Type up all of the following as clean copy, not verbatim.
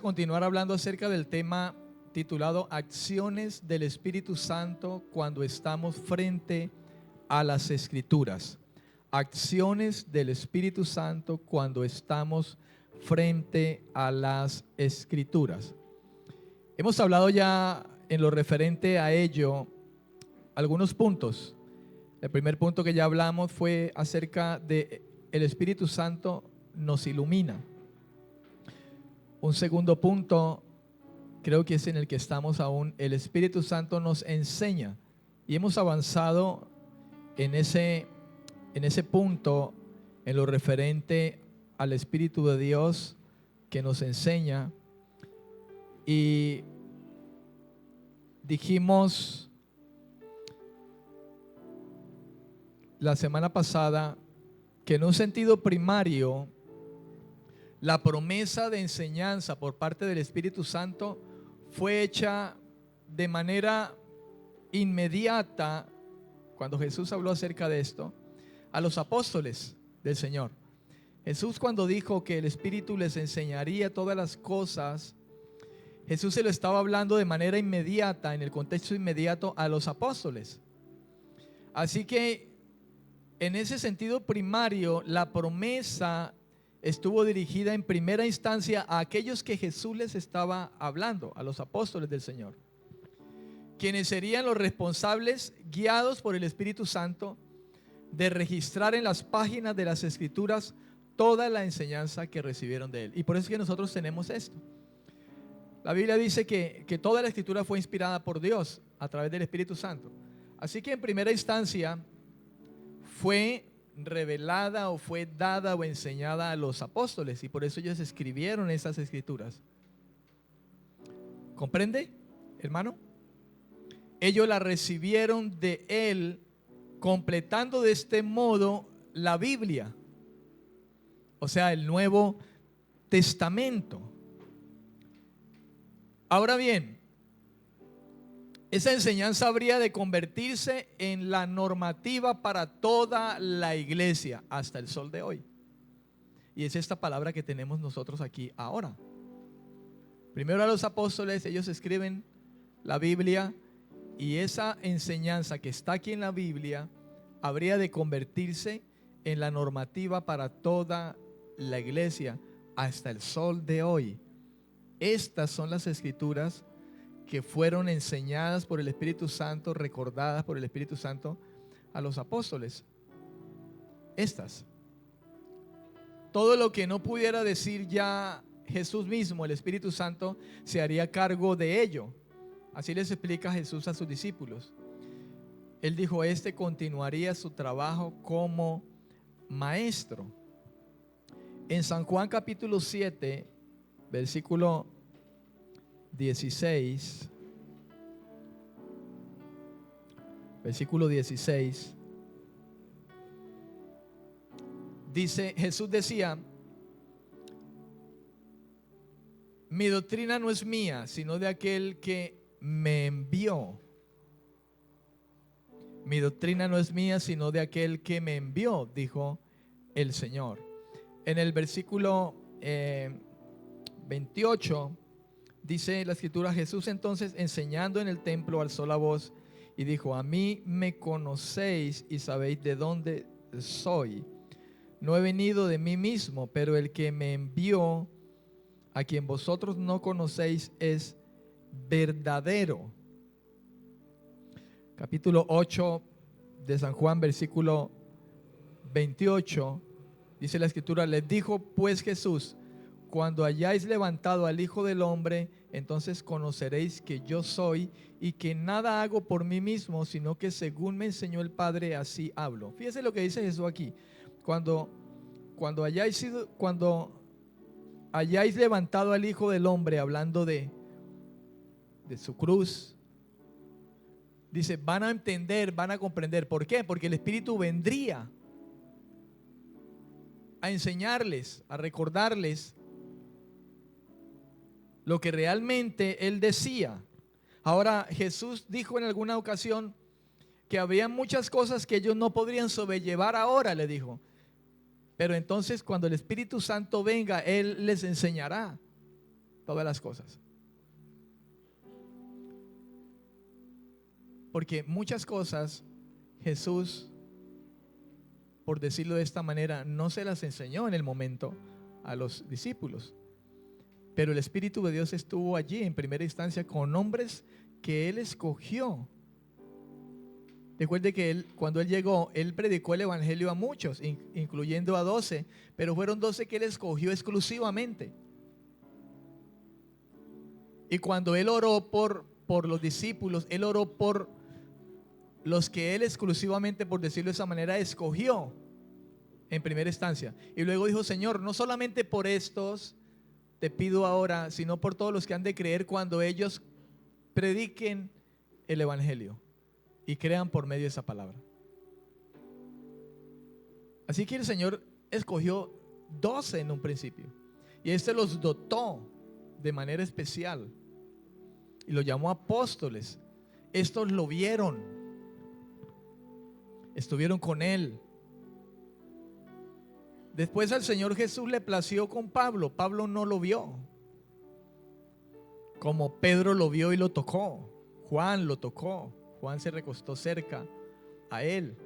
Continuar hablando acerca del tema titulado Acciones del Espíritu Santo cuando estamos frente a las Escrituras. Acciones del Espíritu Santo cuando estamos frente a las Escrituras. Hemos hablado ya en lo referente a ello algunos puntos. El primer punto que ya hablamos fue acerca de el Espíritu Santo nos ilumina. Un segundo punto, creo que es en el que estamos aún, el Espíritu Santo nos enseña. Y hemos avanzado en ese punto, en lo referente al Espíritu de Dios que nos enseña. Y dijimos la semana pasada que en un sentido primario, la promesa de enseñanza por parte del Espíritu Santo fue hecha de manera inmediata, cuando Jesús habló acerca de esto, a los apóstoles del Señor. Jesús, cuando dijo que el Espíritu les enseñaría todas las cosas, Jesús se lo estaba hablando de manera inmediata, en el contexto inmediato, a los apóstoles. Así que en ese sentido primario, la promesa estuvo dirigida en primera instancia a aquellos que Jesús les estaba hablando, a los apóstoles del Señor, quienes serían los responsables, guiados por el Espíritu Santo, de registrar en las páginas de las Escrituras toda la enseñanza que recibieron de Él. Y por eso es que nosotros tenemos esto. La Biblia dice que toda la Escritura fue inspirada por Dios a través del Espíritu Santo. Así que en primera instancia fue revelada o fue dada o enseñada a los apóstoles, y por eso ellos escribieron esas escrituras. ¿Comprende, hermano? Ellos la recibieron de Él, completando de este modo la Biblia, o sea, el Nuevo Testamento. Ahora bien, esa enseñanza habría de convertirse en la normativa para toda la iglesia hasta el sol de hoy. Y es esta palabra que tenemos nosotros aquí ahora. Primero a los apóstoles, ellos escriben la Biblia, y esa enseñanza que está aquí en la Biblia habría de convertirse en la normativa para toda la iglesia hasta el sol de hoy. Estas son las escrituras que fueron enseñadas por el Espíritu Santo, recordadas por el Espíritu Santo a los apóstoles. Estas. Todo lo que no pudiera decir ya Jesús mismo, el Espíritu Santo se haría cargo de ello. Así les explica Jesús a sus discípulos. Él dijo, este continuaría su trabajo como maestro. En San Juan capítulo 7, versículo 16, versículo 16, dice, Jesús decía, mi doctrina no es mía, sino de aquel que me envió. Mi doctrina no es mía, sino de aquel que me envió, dijo el Señor. En el versículo 28, dice la escritura, Jesús entonces enseñando en el templo alzó la voz y dijo, a mí me conocéis y sabéis de dónde soy. No he venido de mí mismo, pero el que me envió, a quien vosotros no conocéis, es verdadero. Capítulo 8 de San Juan, versículo 28, dice la escritura, les dijo pues Jesús, cuando hayáis levantado al Hijo del Hombre, entonces conoceréis que yo soy y que nada hago por mí mismo, sino que según me enseñó el Padre, así hablo. Fíjese lo que dice Jesús aquí. Cuando hayáis levantado al Hijo del Hombre, hablando de su cruz, dice, van a entender, van a comprender. ¿Por qué? Porque el Espíritu vendría a enseñarles, a recordarles lo que realmente Él decía. Ahora, Jesús dijo en alguna ocasión que habría muchas cosas que ellos no podrían sobrellevar ahora, le dijo. Pero entonces cuando el Espíritu Santo venga, Él les enseñará. todas las cosas. Porque muchas cosas Jesús, por decirlo de esta manera, no se las enseñó en el momento a los discípulos. Pero el Espíritu de Dios estuvo allí en primera instancia con hombres que Él escogió. Recuerde que cuando Él llegó, Él predicó el Evangelio a muchos, incluyendo a 12, pero fueron 12 que Él escogió exclusivamente. Y cuando Él oró por los discípulos, Él oró por los que Él exclusivamente, por decirlo de esa manera, escogió en primera instancia. Y luego dijo: Señor, no solamente por estos te pido ahora, sino por todos los que han de creer cuando ellos prediquen el Evangelio y crean por medio de esa palabra. Así que el Señor escogió 12 en un principio, y este los dotó de manera especial y los llamó apóstoles. Estos lo vieron, estuvieron con Él. Después al Señor Jesús le plació con Pablo. Pablo no lo vio, como Pedro lo vio y lo tocó. Juan lo tocó. Juan se recostó cerca a Él.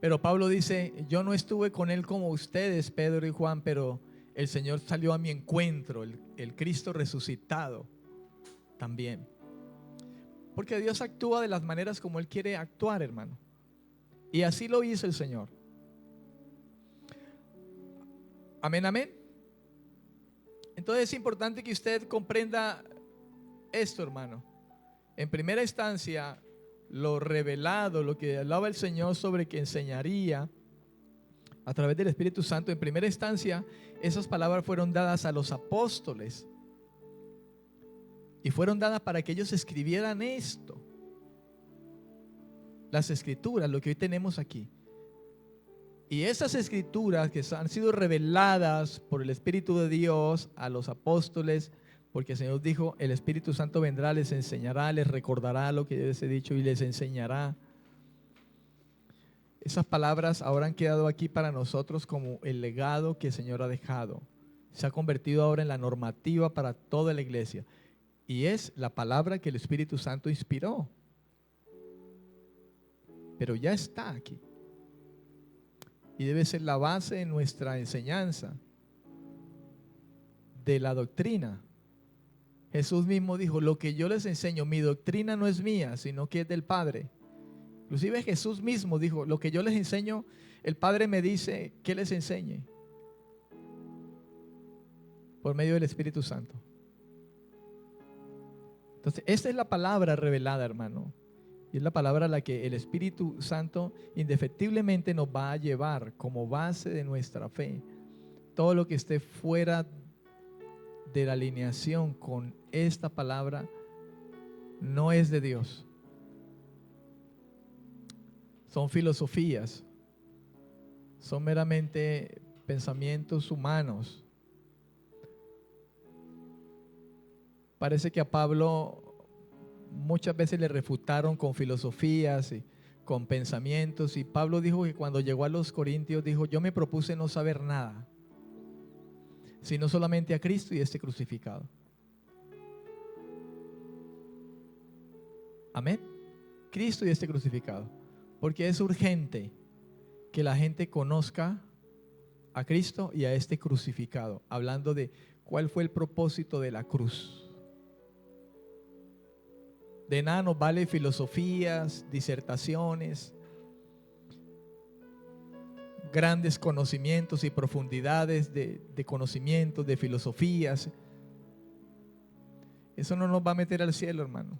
Pero Pablo dice: yo no estuve con Él como ustedes, Pedro y Juan, pero el Señor salió a mi encuentro, el Cristo resucitado también. Porque Dios actúa de las maneras como Él quiere actuar, hermano. Y así lo hizo el Señor. Amén, amén. Entonces es importante que usted comprenda esto, hermano. En primera instancia, lo revelado, lo que hablaba el Señor sobre que enseñaría a través del Espíritu Santo, en primera instancia, esas palabras fueron dadas a los apóstoles. Y fueron dadas para que ellos escribieran esto. Las escrituras, lo que hoy tenemos aquí. Y esas escrituras que han sido reveladas por el Espíritu de Dios a los apóstoles, porque el Señor dijo: el Espíritu Santo vendrá, les enseñará, les recordará lo que yo les he dicho y les enseñará. Esas palabras ahora han quedado aquí para nosotros como el legado que el Señor ha dejado. Se ha convertido ahora en la normativa para toda la iglesia. Y es la palabra que el Espíritu Santo inspiró. Pero ya está aquí. Y debe ser la base de nuestra enseñanza, de la doctrina. Jesús mismo dijo: lo que yo les enseño, mi doctrina no es mía, sino que es del Padre. Inclusive Jesús mismo dijo: lo que yo les enseño, el Padre me dice que les enseñe por medio del Espíritu Santo. Entonces, esta es la palabra revelada, hermano. Y es la palabra a la que el Espíritu Santo indefectiblemente nos va a llevar como base de nuestra fe. Todo lo que esté fuera de la alineación con esta palabra no es de Dios. Son filosofías, son meramente pensamientos humanos. Parece que a Pablo muchas veces le refutaron con filosofías y con pensamientos, y Pablo dijo que cuando llegó a los Corintios dijo: yo me propuse no saber nada, sino solamente a Cristo y este crucificado. Amén. Cristo y este crucificado. Porque es urgente que la gente conozca a Cristo y a este crucificado, hablando de cuál fue el propósito de la cruz. De nada nos vale filosofías, disertaciones, grandes conocimientos y profundidades de conocimientos, de filosofías. Eso no nos va a meter al cielo, hermano.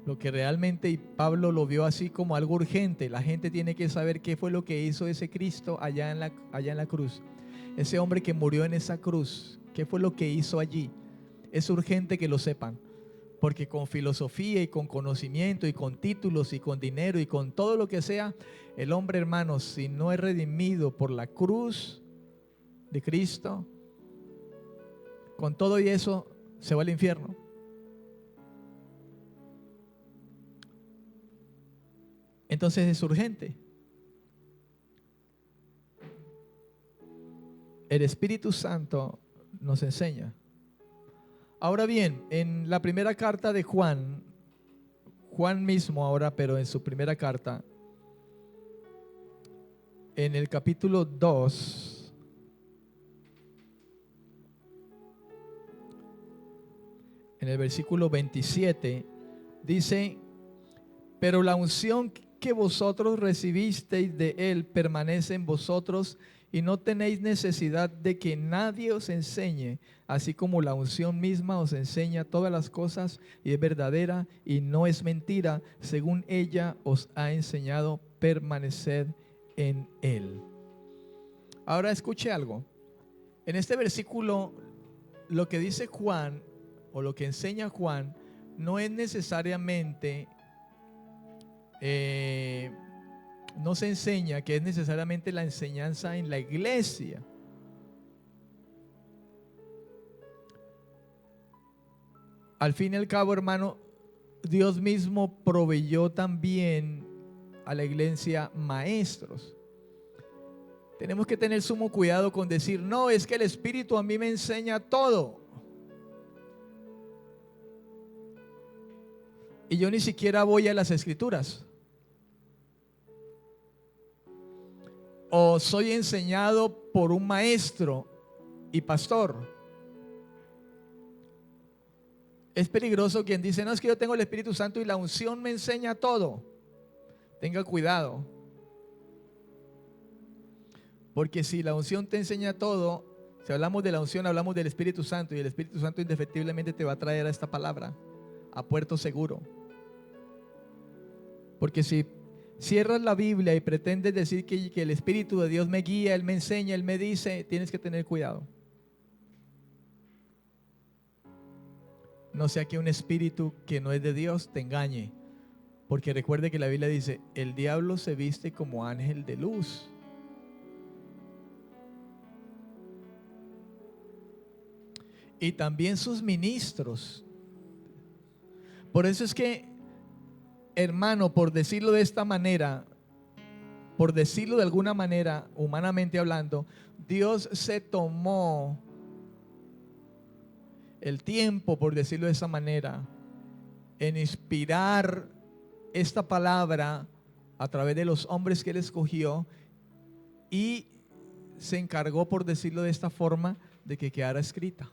Lo que realmente, y Pablo lo vio así como algo urgente, la gente tiene que saber qué fue lo que hizo ese Cristo allá en la cruz. Ese hombre que murió en esa cruz, ¿qué fue lo que hizo allí? Es urgente que lo sepan, porque con filosofía y con conocimiento y con títulos y con dinero y con todo lo que sea, el hombre, hermanos, si no es redimido por la cruz de Cristo, con todo y eso se va al infierno. Entonces es urgente. el Espíritu Santo nos enseña. Ahora bien, en la primera carta de Juan mismo ahora, pero en su primera carta, en el capítulo 2, en el versículo 27, dice: pero la unción que vosotros recibisteis de Él permanece en vosotros, y no tenéis necesidad de que nadie os enseñe, así como la unción misma os enseña todas las cosas y es verdadera y no es mentira, según ella os ha enseñado, permaneced en Él. Ahora escuche algo. En este versículo, lo que dice Juan, o lo que enseña Juan, no es necesariamente, no se enseña que es necesariamente la enseñanza en la iglesia. Al fin y al cabo, hermano, Dios mismo proveyó también a la iglesia maestros. Tenemos que tener sumo cuidado con decir: no, es que el Espíritu a mí me enseña todo, y yo ni siquiera voy a las Escrituras. O soy enseñado por un maestro y pastor. Es peligroso quien dice: no, es que yo tengo el Espíritu Santo y la unción me enseña todo. Tenga cuidado, porque si la unción te enseña todo, si hablamos de la unción, hablamos del Espíritu Santo, y el Espíritu Santo indefectiblemente te va a traer a esta palabra a puerto seguro. Porque si cierras la Biblia y pretendes decir que el Espíritu de Dios me guía, Él me enseña, Él me dice, tienes que tener cuidado. No sea que un espíritu que no es de Dios te engañe. Porque recuerde que la Biblia dice: el diablo se viste como ángel de luz. Y también sus ministros. Por eso es que, hermano, por decirlo de esta manera, por decirlo de alguna manera, humanamente hablando, Dios se tomó el tiempo, por decirlo de esa manera, en inspirar esta palabra a través de los hombres que Él escogió, y se encargó, por decirlo de esta forma, de que quedara escrita.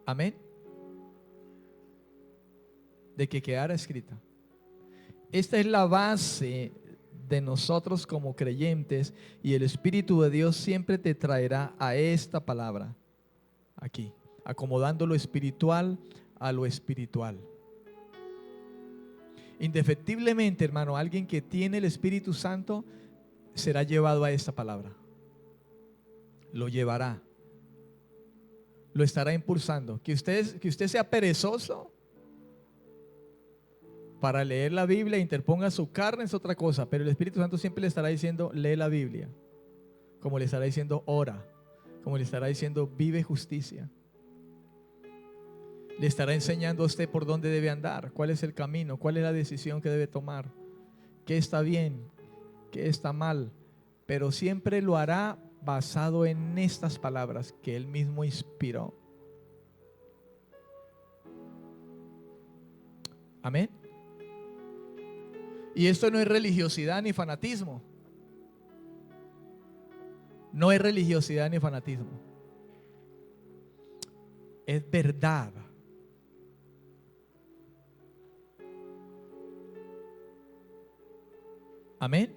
Amén. De que quedara escrita. Esta es la base de nosotros como creyentes, y el Espíritu de Dios siempre te traerá a esta palabra aquí, acomodando lo espiritual a lo espiritual. Indefectiblemente, hermano, alguien que tiene el Espíritu Santo será llevado a esta palabra. Lo llevará. Lo estará impulsando. Que usted sea perezoso para leer la Biblia e interponga su carne es otra cosa, pero el Espíritu Santo siempre le estará diciendo: lee la Biblia, como le estará diciendo: ora, como le estará diciendo: vive justicia. Le estará enseñando a usted por dónde debe andar, cuál es el camino, cuál es la decisión que debe tomar, qué está bien, qué está mal, pero siempre lo hará basado en estas palabras que Él mismo inspiró. Amén. Y esto no es religiosidad ni fanatismo. No es religiosidad ni fanatismo. Es verdad. Amén.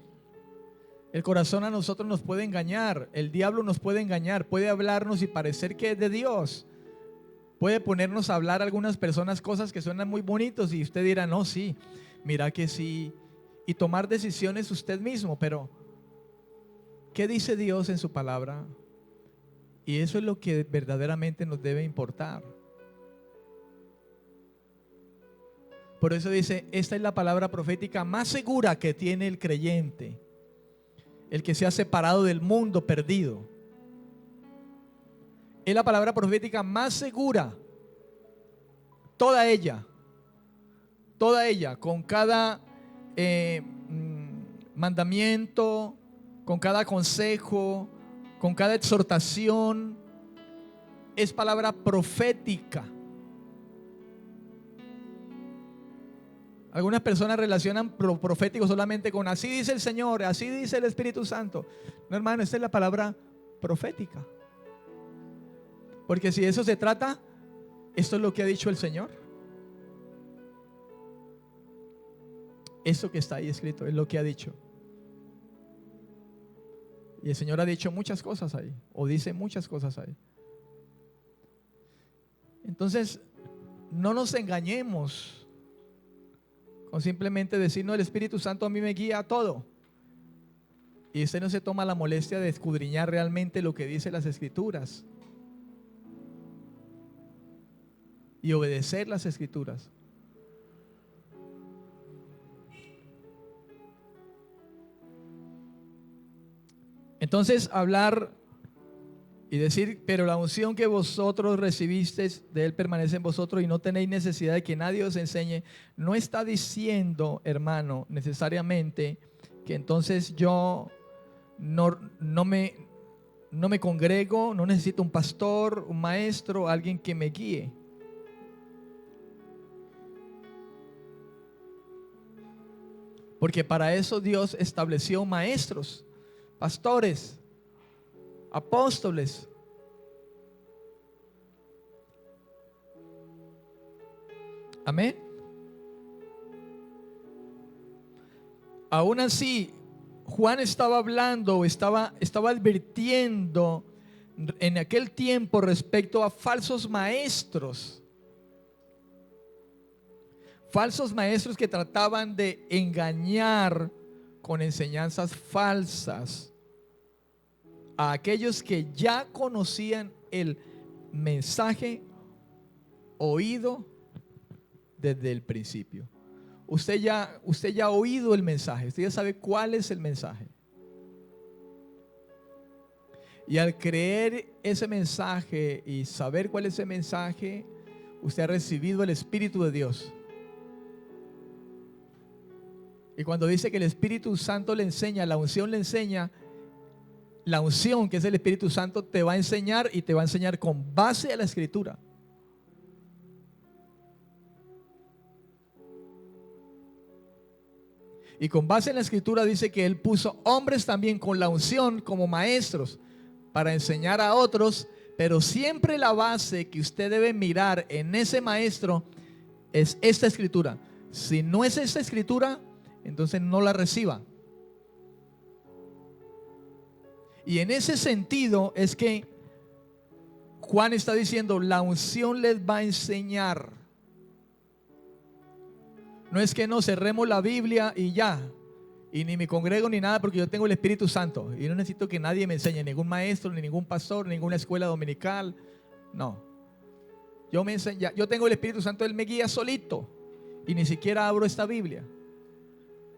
El corazón a nosotros nos puede engañar. El diablo nos puede engañar. Puede hablarnos y parecer que es de Dios. Puede ponernos a hablar a algunas personas cosas que suenan muy bonitos, y usted dirá: no, sí, mira que sí. Y tomar decisiones usted mismo. Pero ¿qué dice Dios en su palabra? Y eso es lo que verdaderamente nos debe importar. Por eso dice: esta es la palabra profética más segura que tiene el creyente, el que se ha separado del mundo perdido. Es la palabra profética más segura. Toda ella, con cada mandamiento, con cada consejo, con cada exhortación, es palabra profética. Algunas personas relacionan profético solamente con así dice el Señor, así dice el Espíritu Santo. No, hermano, esta es la palabra profética. Porque si de eso se trata, esto es lo que ha dicho el Señor. Eso que está ahí escrito es lo que ha dicho. Y el Señor ha dicho muchas cosas ahí, o dice muchas cosas ahí. Entonces, no nos engañemos con simplemente decir, no, el Espíritu Santo a mí me guía a todo. Y usted no se toma la molestia de escudriñar realmente lo que dice las Escrituras y obedecer las Escrituras. Entonces, hablar y decir, pero la unción que vosotros recibisteis de Él permanece en vosotros y no tenéis necesidad de que nadie os enseñe, no está diciendo, hermano, necesariamente que entonces yo no me congrego, no necesito un pastor, un maestro, alguien que me guíe. Porque para eso Dios estableció maestros, pastores, apóstoles. Amén. Aún así, Juan estaba hablando, estaba advirtiendo en aquel tiempo respecto a falsos maestros. Falsos maestros que trataban de engañar con enseñanzas falsas a aquellos que ya conocían el mensaje oído desde el principio. Usted ya ha oído el mensaje, usted ya sabe cuál es el mensaje. Y al creer ese mensaje y saber cuál es ese mensaje, usted ha recibido el Espíritu de Dios. Y cuando dice que el Espíritu Santo le enseña, la unción le enseña, la unción que es el Espíritu Santo te va a enseñar y te va a enseñar con base a la Escritura. Y con base en la Escritura dice que Él puso hombres también con la unción como maestros para enseñar a otros, pero siempre la base que usted debe mirar en ese maestro es esta Escritura. Si no es esta Escritura, entonces no la reciba. Y en ese sentido es que Juan está diciendo, la unción les va a enseñar. No es que no cerremos la Biblia y ya, y ni me congrego ni nada porque yo tengo el Espíritu Santo y no necesito que nadie me enseñe, ningún maestro, ni ningún pastor, ninguna escuela dominical. No, yo tengo el Espíritu Santo, Él me guía solito y ni siquiera abro esta Biblia.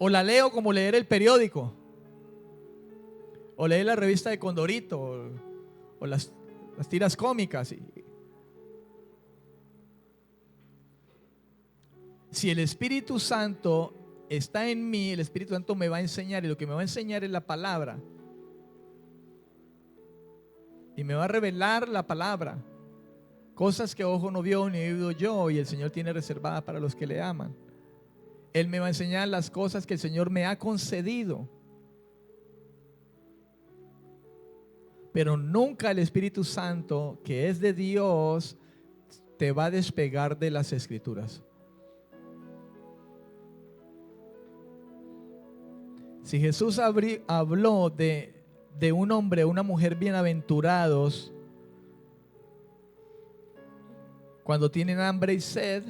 O la leo como leer el periódico, o leer la revista de Condorito, o las tiras cómicas. Si el Espíritu Santo está en mí, el Espíritu Santo me va a enseñar, y lo que me va a enseñar es la palabra. Y me va a revelar la palabra. Cosas que ojo no vio ni oído yo, y el Señor tiene reservadas para los que le aman. Él me va a enseñar las cosas que el Señor me ha concedido. Pero nunca el Espíritu Santo, que es de Dios, te va a despegar de las Escrituras. Si Jesús habló de un hombre, una mujer bienaventurados cuando tienen hambre y sed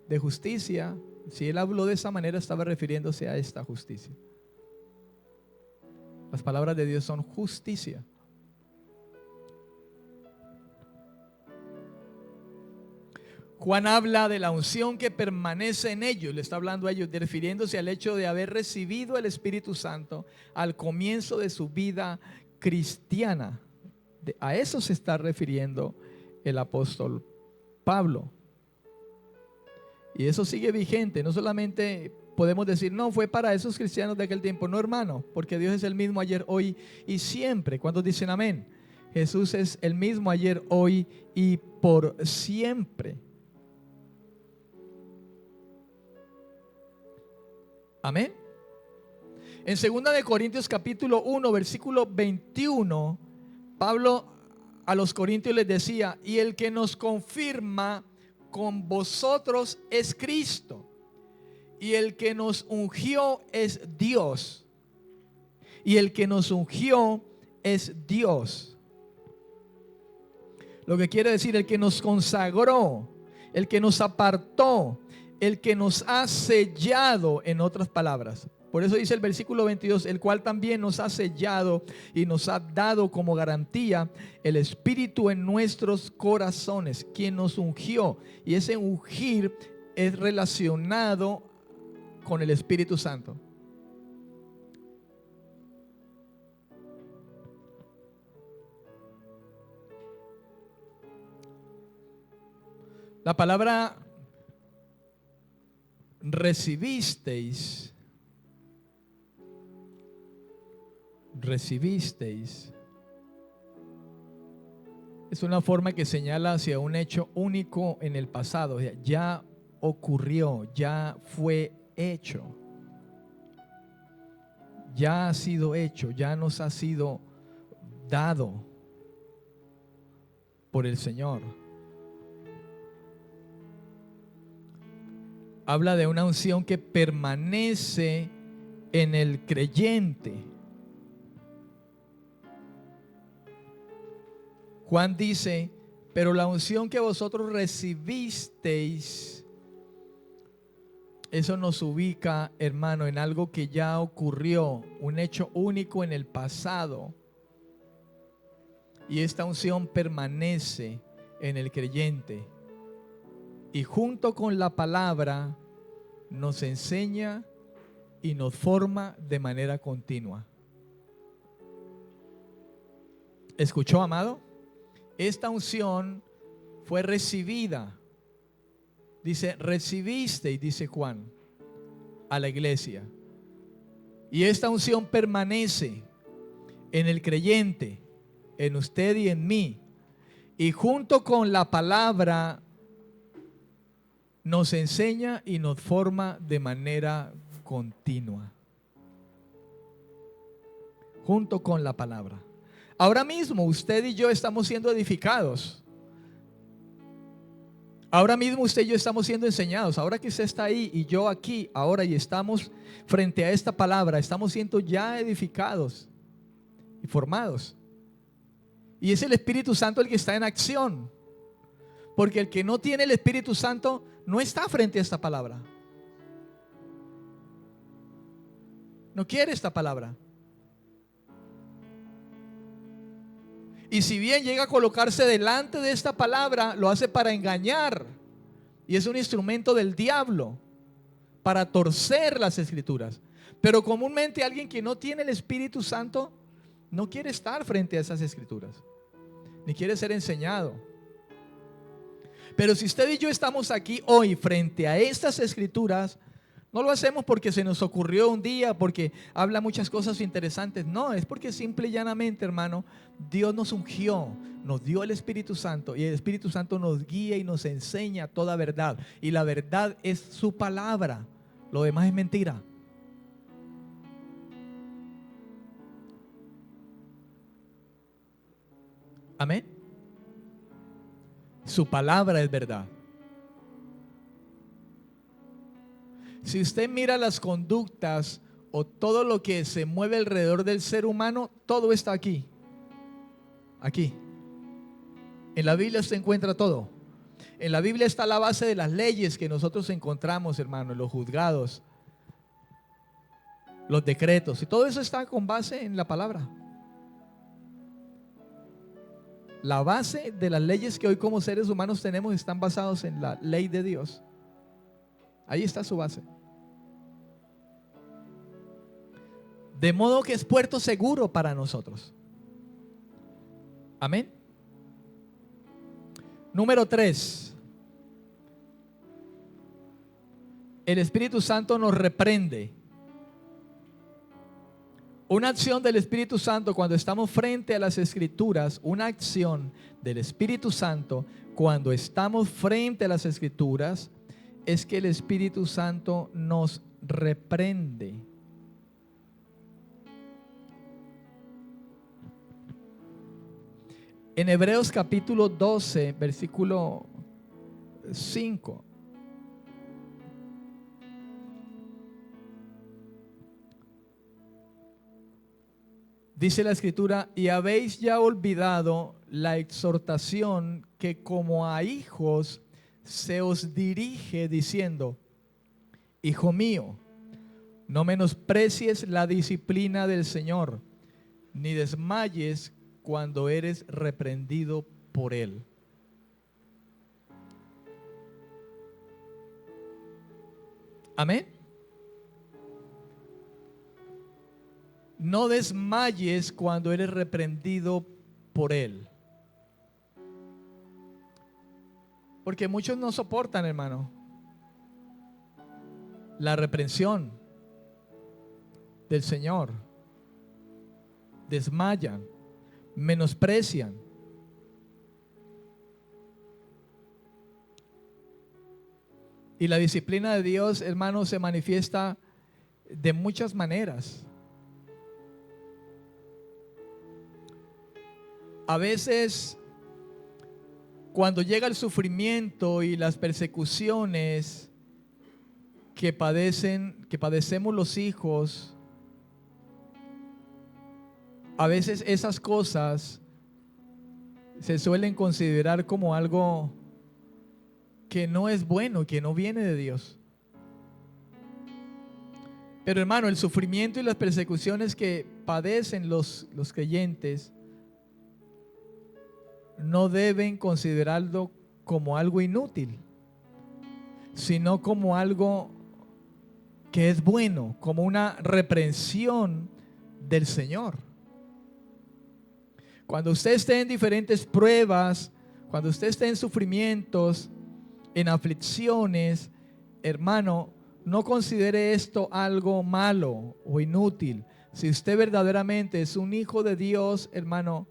de justicia, si Él habló de esa manera, estaba refiriéndose a esta justicia. Las palabras de Dios son justicia. Juan habla de la unción que permanece en ellos, le está hablando a ellos, refiriéndose al hecho de haber recibido el Espíritu Santo al comienzo de su vida cristiana. A eso se está refiriendo el apóstol Pablo. Y eso sigue vigente, no solamente podemos decir, no, fue para esos cristianos de aquel tiempo. No, hermano, porque Dios es el mismo ayer, hoy y siempre. ¿Cuántos dicen amén? Jesús es el mismo ayer, hoy y por siempre. Amén. En 2 de Corintios capítulo 1, versículo 21, Pablo a los corintios les decía, y el que nos confirma con vosotros es Cristo, y el que nos ungió es Dios, y el que nos ungió es Dios. Lo que quiere decir, el que nos consagró, el que nos apartó, el que nos ha sellado, en otras palabras. Por eso dice el versículo 22, el cual también nos ha sellado y nos ha dado como garantía el Espíritu en nuestros corazones, quien nos ungió. Y ese ungir es relacionado con el Espíritu Santo. La palabra recibisteis es una forma que señala hacia un hecho único en el pasado. Ya ocurrió, ya fue hecho, ya ha sido hecho, ya nos ha sido dado por el Señor. Habla de una unción que permanece en el creyente. Juan dice, pero la unción que vosotros recibisteis, eso nos ubica, hermano, en algo que ya ocurrió, un hecho único en el pasado. Y esta unción permanece en el creyente. Y junto con la palabra nos enseña y nos forma de manera continua. ¿Escuchó, amado? Esta unción fue recibida. Dice, recibiste, y dice Juan, a la iglesia. Y esta unción permanece en el creyente, en usted y en mí. Y junto con la palabra nos enseña y nos forma de manera continua. Junto con la palabra. Ahora mismo usted y yo estamos siendo edificados. Ahora mismo usted y yo estamos siendo enseñados. Ahora que usted está ahí y yo aquí, ahora, y estamos frente a esta palabra, estamos siendo ya edificados y formados. Y es el Espíritu Santo el que está en acción. Porque el que no tiene el Espíritu Santo no está frente a esta palabra. No quiere esta palabra. Y si bien llega a colocarse delante de esta palabra, lo hace para engañar. Y es un instrumento del diablo para torcer las escrituras. Pero comúnmente alguien que no tiene el Espíritu Santo no quiere estar frente a esas escrituras, ni quiere ser enseñado. Pero si usted y yo estamos aquí hoy frente a estas escrituras, no lo hacemos porque se nos ocurrió un día, porque habla muchas cosas interesantes. No, es porque simple y llanamente, hermano, Dios nos ungió, nos dio el Espíritu Santo, y el Espíritu Santo nos guía y nos enseña toda verdad. Y la verdad es su palabra. Lo demás es mentira. Amén. Su palabra es verdad. Si usted mira las conductas o todo lo que se mueve alrededor del ser humano, todo está aquí. Aquí. En la Biblia usted encuentra todo. En la Biblia está la base de las leyes que nosotros encontramos, hermano, los juzgados, los decretos, y todo eso está con base en la palabra. La base de las leyes que hoy como seres humanos tenemos están basados en la ley de Dios. Ahí está su base. De modo que es puerto seguro para nosotros. Amén. Número 3. el Espíritu Santo nos reprende. Una acción del Espíritu Santo cuando estamos frente a las Escrituras, una acción del Espíritu Santo cuando estamos frente a las Escrituras es que el Espíritu Santo nos reprende. En Hebreos capítulo 12, versículo 5. Dice la Escritura: y habéis ya olvidado la exhortación que como a hijos se os dirige diciendo: Hijo mío, no menosprecies la disciplina del Señor, ni desmayes cuando eres reprendido por Él. Amén. No desmayes cuando eres reprendido por Él. Porque muchos no soportan, hermano, la reprensión del Señor. Desmayan, menosprecian. Y la disciplina de Dios, hermano, se manifiesta de muchas maneras. A veces, cuando llega el sufrimiento y las persecuciones que padecemos los hijos, a veces esas cosas se suelen considerar como algo que no es bueno, que no viene de Dios. Pero hermano, el sufrimiento y las persecuciones que padecen los creyentes no deben considerarlo como algo inútil, sino como algo que es bueno, como una reprensión del Señor. Cuando usted esté en diferentes pruebas, cuando usted esté en sufrimientos, en aflicciones, hermano, no considere esto algo malo o inútil. Si usted verdaderamente es un hijo de Dios, hermano,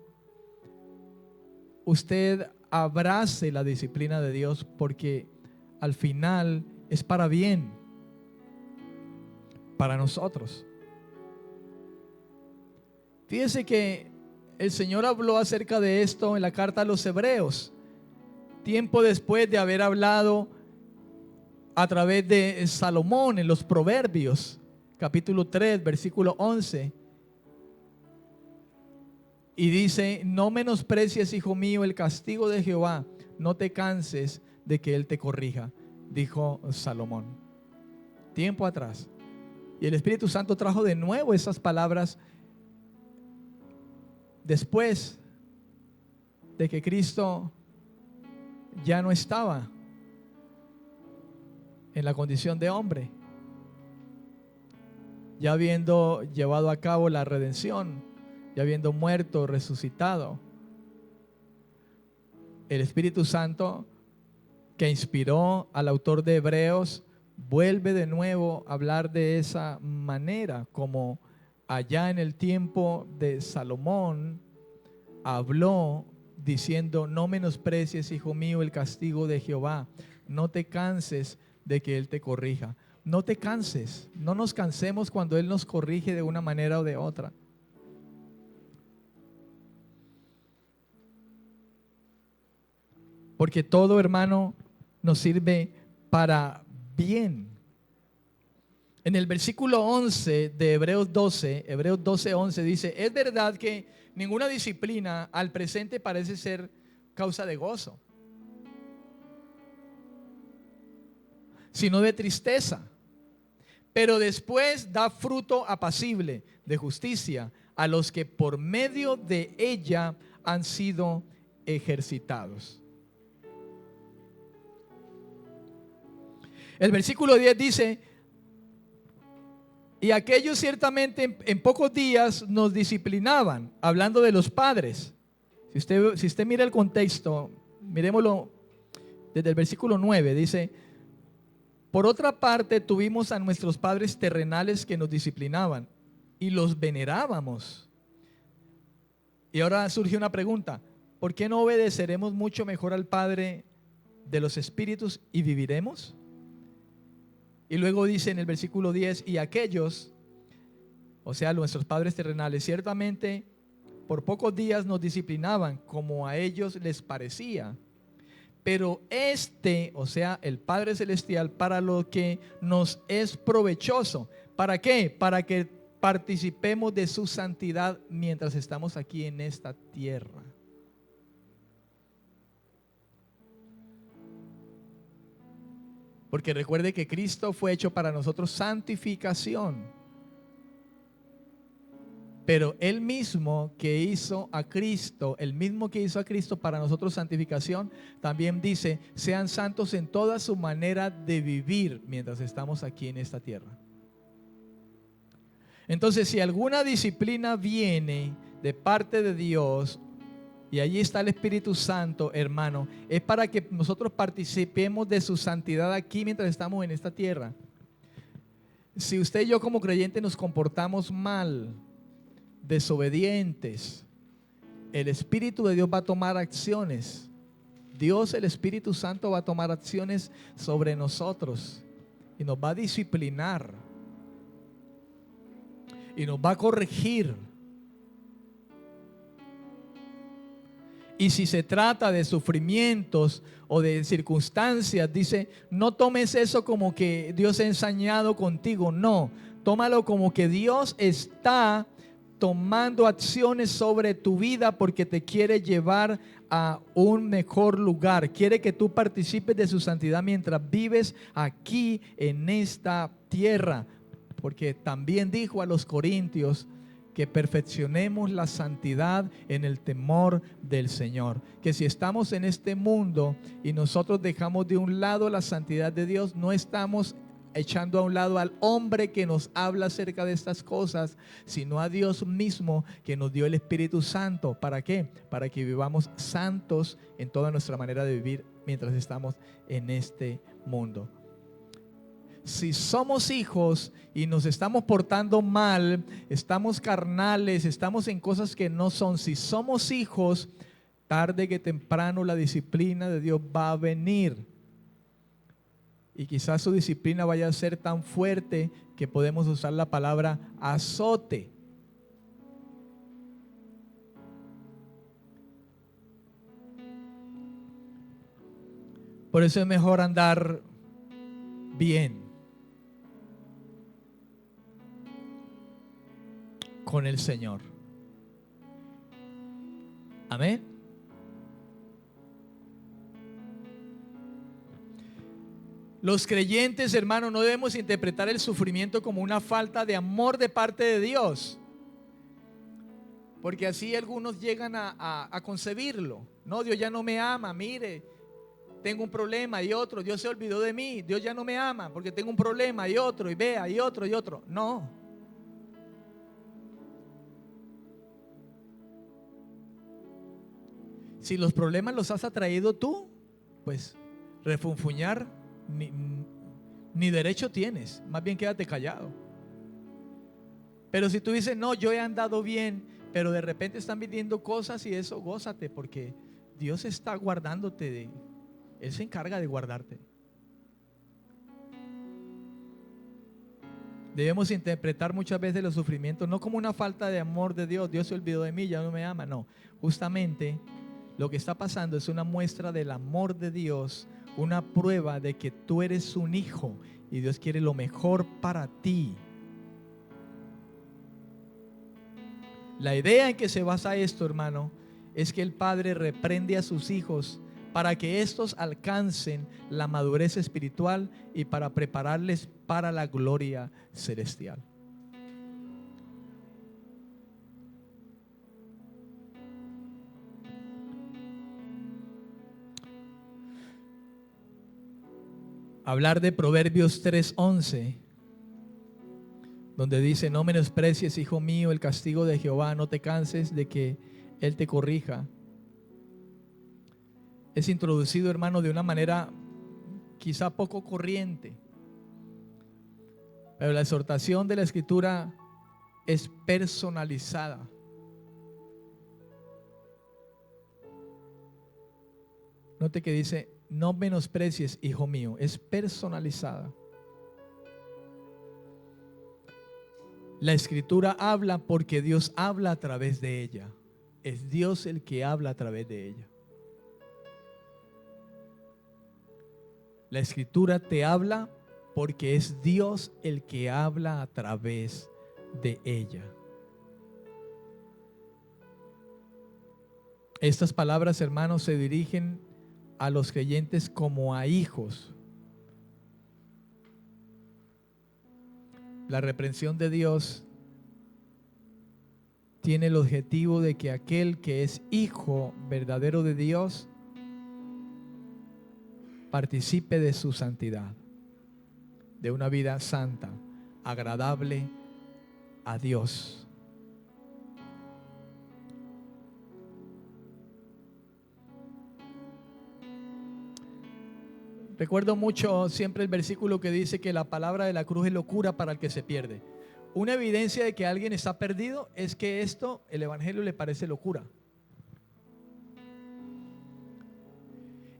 usted abrace la disciplina de Dios, porque al final es para bien, para nosotros. Fíjese que el Señor habló acerca de esto en la carta a los Hebreos, tiempo después de haber hablado a través de Salomón en los Proverbios, capítulo 3, versículo 11. Y dice: no menosprecies, hijo mío, el castigo de Jehová, no te canses de que Él te corrija, dijo Salomón, tiempo atrás. Y el Espíritu Santo trajo de nuevo esas palabras después de que Cristo ya no estaba en la condición de hombre, ya habiendo llevado a cabo la redención, ya habiendo muerto, resucitado. El Espíritu Santo, que inspiró al autor de Hebreos, vuelve de nuevo a hablar de esa manera, como allá en el tiempo de Salomón habló diciendo: no menosprecies, hijo mío, el castigo de Jehová, no te canses de que Él te corrija. No te canses, no nos cansemos cuando Él nos corrige de una manera o de otra. Porque todo, hermano, nos sirve para bien. En el versículo 11 de Hebreos 12, 11 dice: es verdad que ninguna disciplina al presente parece ser causa de gozo, sino de tristeza, pero después da fruto apacible de justicia a los que por medio de ella han sido ejercitados. El versículo 10 dice: y aquellos ciertamente en pocos días nos disciplinaban, hablando de los padres. Si usted mira el contexto, miremoslo desde el versículo 9, dice: Por otra parte, tuvimos a nuestros padres terrenales que nos disciplinaban y los venerábamos. Y ahora surge una pregunta: ¿por qué no obedeceremos mucho mejor al Padre de los espíritus y viviremos? Y luego dice en el versículo 10: y aquellos, o sea, nuestros padres terrenales, ciertamente por pocos días nos disciplinaban como a ellos les parecía. Pero o sea, el Padre Celestial, para lo que nos es provechoso. ¿Para qué? Para que participemos de su santidad mientras estamos aquí en esta tierra. Porque recuerde que Cristo fue hecho para nosotros santificación. Pero el mismo que hizo a Cristo, el mismo que hizo a Cristo para nosotros santificación, también dice: sean santos en toda su manera de vivir mientras estamos aquí en esta tierra. Entonces, si alguna disciplina viene de parte de Dios, y allí está el Espíritu Santo, hermano, es para que nosotros participemos de su santidad aquí mientras estamos en esta tierra. Si usted y yo como creyentes nos comportamos mal, desobedientes, el Espíritu de Dios va a tomar acciones. Dios, el Espíritu Santo, va a tomar acciones sobre nosotros y nos va a disciplinar y nos va a corregir. Y si se trata de sufrimientos o de circunstancias, dice: no tomes eso como que Dios ha ensañado contigo. No, tómalo como que Dios está tomando acciones sobre tu vida porque te quiere llevar a un mejor lugar. Quiere que tú participes de su santidad mientras vives aquí en esta tierra. Porque también dijo a los corintios que perfeccionemos la santidad en el temor del Señor. Que si estamos en este mundo y nosotros dejamos de un lado la santidad de Dios, no estamos echando a un lado al hombre que nos habla acerca de estas cosas, sino a Dios mismo que nos dio el Espíritu Santo. ¿Para qué? Para que vivamos santos en toda nuestra manera de vivir mientras estamos en este mundo. Si somos hijos y nos estamos portando mal, estamos carnales, estamos en cosas que no son, si somos hijos, tarde que temprano la disciplina de Dios va a venir. Y quizás su disciplina vaya a ser tan fuerte que podemos usar la palabra azote. Por eso es mejor andar bien con el Señor. Amén. Los creyentes, hermanos, no debemos interpretar el sufrimiento como una falta de amor de parte de Dios, porque así algunos llegan a concebirlo. No, Dios ya no me ama, mire, tengo un problema, y otro, Dios se olvidó de mí, Dios ya no me ama porque tengo un problema, y otro, y vea, y otro, y otro. No. Si los problemas los has atraído tú, pues refunfuñar ni derecho tienes, más bien quédate callado. Pero si tú dices: no, yo he andado bien, pero de repente están viniendo cosas y eso, gózate, porque Dios está guardándote. Él se encarga de guardarte. Debemos interpretar muchas veces los sufrimientos no como una falta de amor de Dios. Dios se olvidó de mí, ya no me ama. No, justamente lo que está pasando es una muestra del amor de Dios, una prueba de que tú eres un hijo y Dios quiere lo mejor para ti. La idea en que se basa esto, hermano, es que el Padre reprende a sus hijos para que éstos alcancen la madurez espiritual y para prepararles para la gloria celestial. Hablar de Proverbios 3:11, donde dice: no menosprecies, hijo mío, el castigo de Jehová, no te canses de que Él te corrija. Es introducido, hermano, de una manera quizá poco corriente. Pero la exhortación de la Escritura es personalizada. Note que dice, no menosprecies, hijo mío, es personalizada. La Escritura habla porque Dios habla a través de ella. Es Dios el que habla a través de ella. La Escritura te habla porque es Dios el que habla a través de ella. Estas palabras, hermanos, se dirigen a los creyentes como a hijos. La reprensión de Dios tiene el objetivo de que aquel que es hijo verdadero de Dios participe de su santidad, de una vida santa, agradable a Dios. Recuerdo mucho siempre el versículo que dice que la palabra de la cruz es locura para el que se pierde. Una evidencia de que alguien está perdido es que el evangelio le parece locura.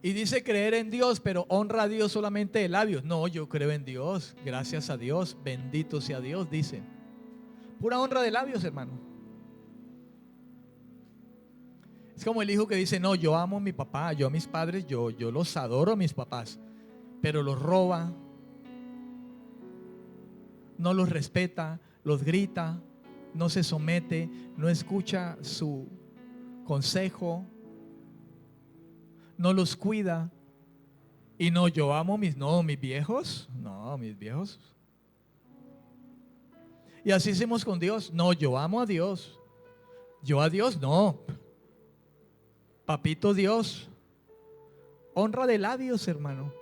Y dice creer en Dios, pero honra a Dios solamente de labios. No, yo creo en Dios, gracias a Dios, bendito sea Dios, dice. Pura honra de labios, hermano. Es como el hijo que dice, no, yo amo a mi papá, yo a mis padres, yo los adoro a mis papás, pero los roba, no los respeta, los grita, no se somete, no escucha su consejo, no los cuida. Y no, yo amo mis viejos. Y así hacemos con Dios. No, yo amo a Dios. Yo a Dios no. Papito Dios. Honra de labios, hermano.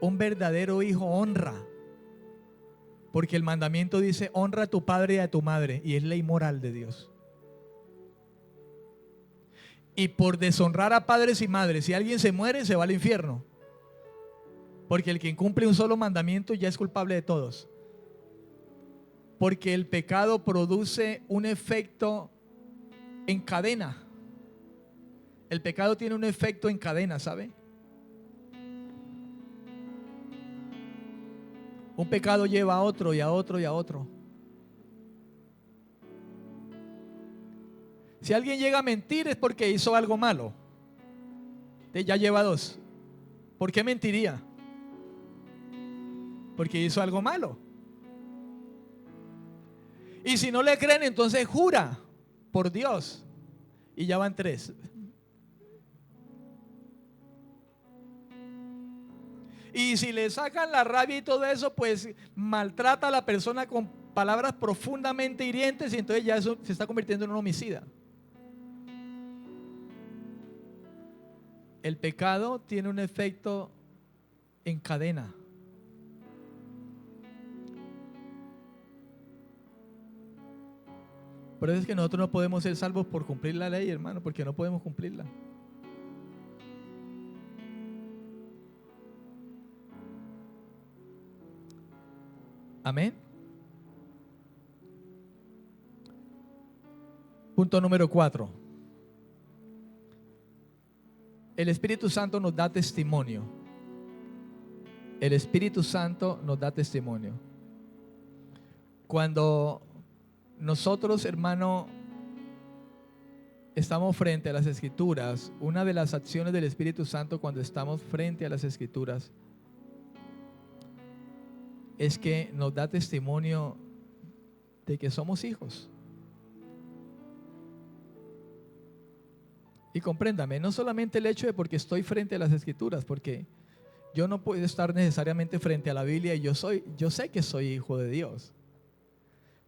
Un verdadero hijo honra. Porque el mandamiento dice, honra a tu padre y a tu madre. Y es ley moral de Dios. Y por deshonrar a padres y madres, si alguien se muere, se va al infierno. Porque el que incumple un solo mandamiento ya es culpable de todos. Porque el pecado produce un efecto en cadena. El pecado tiene un efecto en cadena, ¿sabe? Un pecado lleva a otro y a otro y a otro. Si alguien llega a mentir es porque hizo algo malo. Ya lleva dos. ¿Por qué mentiría? Porque hizo algo malo. Y si no le creen, entonces jura por Dios. Y ya van tres. Y si le sacan la rabia y todo eso, pues maltrata a la persona con palabras profundamente hirientes y entonces ya eso se está convirtiendo en un homicida. El pecado tiene un efecto en cadena. Por eso es que nosotros no podemos ser salvos por cumplir la ley, hermano, porque no podemos cumplirla. Amén. Punto número 4. El Espíritu Santo nos da testimonio. El Espíritu Santo nos da testimonio. Cuando nosotros, hermano, estamos frente a las Escrituras, una de las acciones del Espíritu Santo cuando estamos frente a las Escrituras es que nos da testimonio de que somos hijos. Y compréndame, no solamente el hecho de porque estoy frente a las Escrituras, porque yo no puedo estar necesariamente frente a la Biblia y yo sé que soy hijo de Dios.